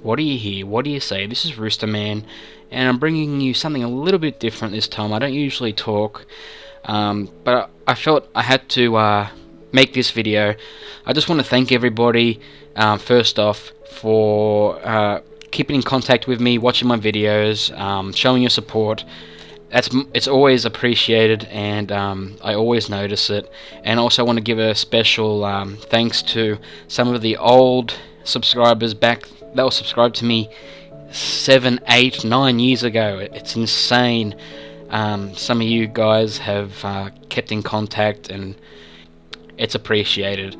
What do you hear? What do you say? This is Rooster Man, and I'm bringing you something a little bit different this time. I don't usually talk, but I felt I had to make this video. I just want to thank everybody, first off, for keeping in contact with me, watching my videos, showing your support. It's always appreciated, and I always notice it. And also want to give a special thanks to some of the old subscribers back that were subscribed to me 7, 8, 9 years ago. It's insane. Some of you guys have kept in contact, and it's appreciated.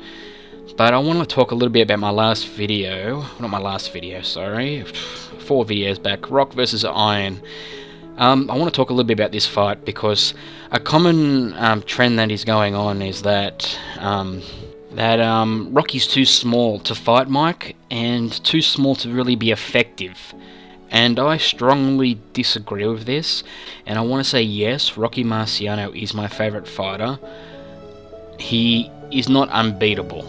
But I want to talk a little bit about my last video. Not my last video, sorry. 4 videos back. Rock versus Iron. I want to talk a little bit about this fight because a common trend that is going on is that Rocky's too small to fight Mike and too small to really be effective. And I strongly disagree with this. And I want to say yes, Rocky Marciano is my favourite fighter. He is not unbeatable.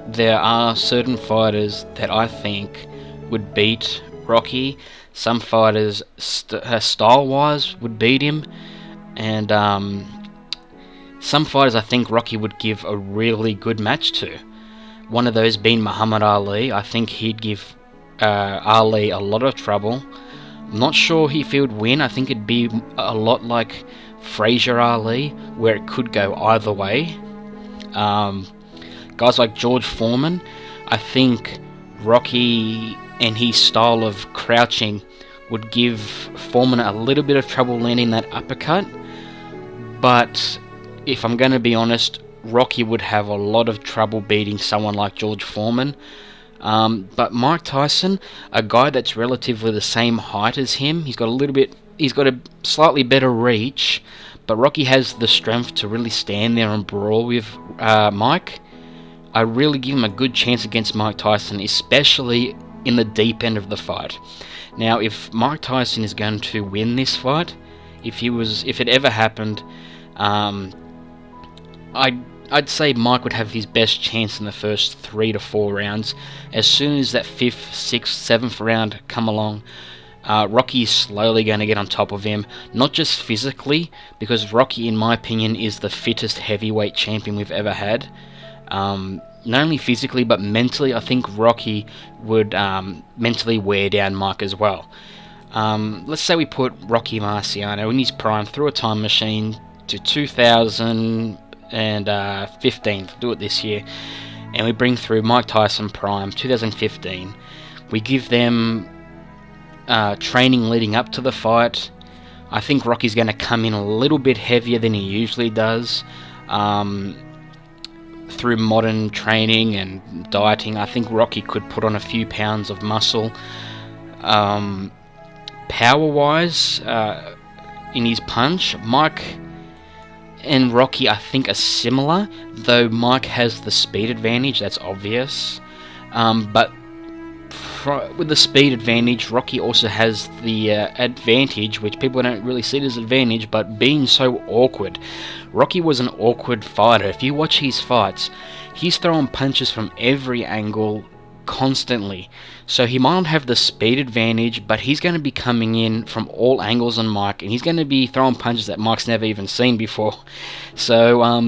There are certain fighters that I think would beat Rocky. Some fighters, style-wise, would beat him, and some fighters I think Rocky would give a really good match to. One of those being Muhammad Ali. I think he'd give Ali a lot of trouble. I'm not sure if he would win. I think it'd be a lot like Frazier Ali, where it could go either way. Guys like George Foreman, I think Rocky and his style of crouching would give Foreman a little bit of trouble landing that uppercut. But if I'm going to be honest, Rocky would have a lot of trouble beating someone like George Foreman. But Mike Tyson, a guy that's relatively the same height as him, he's got a slightly better reach, but Rocky has the strength to really stand there and brawl with Mike. I really give him a good chance against Mike Tyson, especially in the deep end of the fight. Now, if Mike Tyson is going to win this fight, if it ever happened, I'd say Mike would have his best chance in the first 3 to 4 rounds. As soon as that 5th, 6th, 7th round come along, Rocky is slowly going to get on top of him, not just physically, because Rocky, in my opinion, is the fittest heavyweight champion we've ever had. Not only physically, but mentally, I think Rocky would mentally wear down Mike as well. Let's say we put Rocky Marciano in his prime through a time machine to 2015, do it this year, and we bring through Mike Tyson prime 2015. We give them training leading up to the fight. I think Rocky's going to come in a little bit heavier than he usually does. Through modern training and dieting, I think Rocky could put on a few pounds of muscle. Power-wise, in his punch, Mike and Rocky, I think, are similar, though Mike has the speed advantage, that's obvious. But with the speed advantage, Rocky also has the advantage, which people don't really see it as advantage, but being so awkward. Rocky was an awkward fighter. If you watch his fights, he's throwing punches from every angle constantly. So he might not have the speed advantage, but he's going to be coming in from all angles on Mike, and he's going to be throwing punches that Mike's never even seen before. So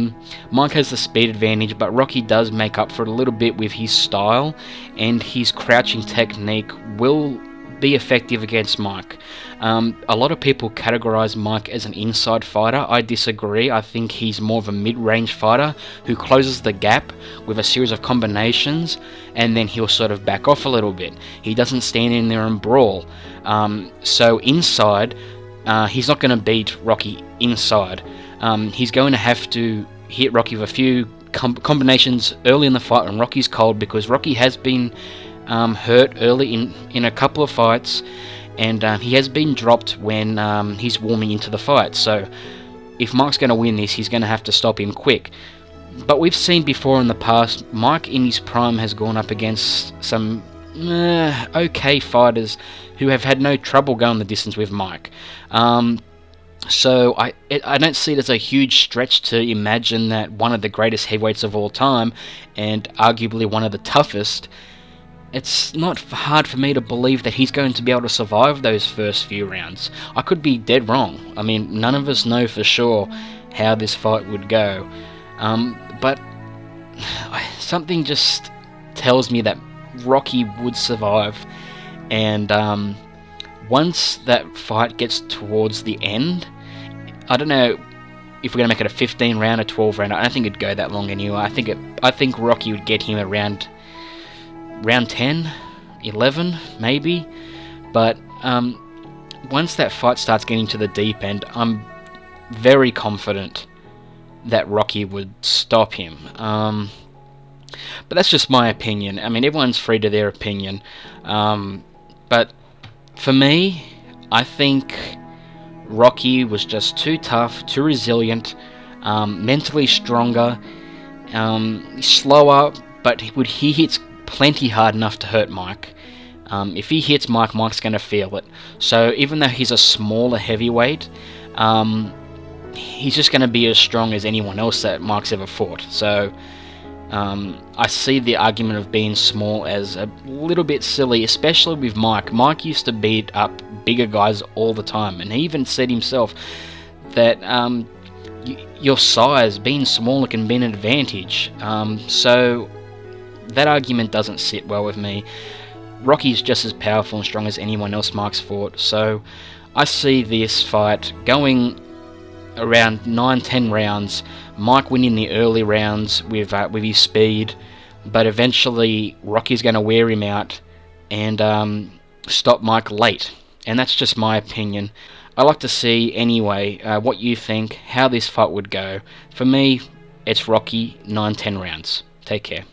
Mike has the speed advantage, but Rocky does make up for it a little bit with his style, and his crouching technique will be effective against Mike. A lot of people categorize Mike as an inside fighter. I disagree. I think he's more of a mid-range fighter who closes the gap with a series of combinations, and then he'll sort of back off a little bit. He doesn't stand in there and brawl. So inside, he's not going to beat Rocky inside. He's going to have to hit Rocky with a few combinations early in the fight when Rocky's cold, because Rocky has been hurt early in a couple of fights, and he has been dropped when he's warming into the fight. So if Mike's going to win this, he's going to have to stop him quick. But we've seen before in the past, Mike in his prime has gone up against some okay fighters who have had no trouble going the distance with Mike. So I don't see it as a huge stretch to imagine that one of the greatest heavyweights of all time, and arguably one of the toughest, it's not hard for me to believe that he's going to be able to survive those first few rounds. I could be dead wrong. I mean, none of us know for sure how this fight would go. But something just tells me that Rocky would survive. And once that fight gets towards the end, I don't know if we're going to make it a 15 round or 12 round. I don't think it'd go that long anyway. I think Rocky would get him around round 10, 11 maybe. But once that fight starts getting to the deep end, I'm very confident that Rocky would stop him. But that's just my opinion. I mean, everyone's free to their opinion. But for me, I think Rocky was just too tough, too resilient, mentally stronger, slower, but he hits plenty hard enough to hurt Mike. If he hits Mike, Mike's going to feel it. So even though he's a smaller heavyweight, he's just going to be as strong as anyone else that Mike's ever fought. So I see the argument of being small as a little bit silly, especially with Mike. Mike used to beat up bigger guys all the time, and he even said himself that your size, being smaller, can be an advantage. So that argument doesn't sit well with me. Rocky's just as powerful and strong as anyone else Mike's fought, so I see this fight going around 9-10 rounds, Mike winning the early rounds with his speed, but eventually Rocky's going to wear him out and stop Mike late. And that's just my opinion. I'd like to see, anyway, what you think, how this fight would go. For me, it's Rocky, 9-10 rounds. Take care.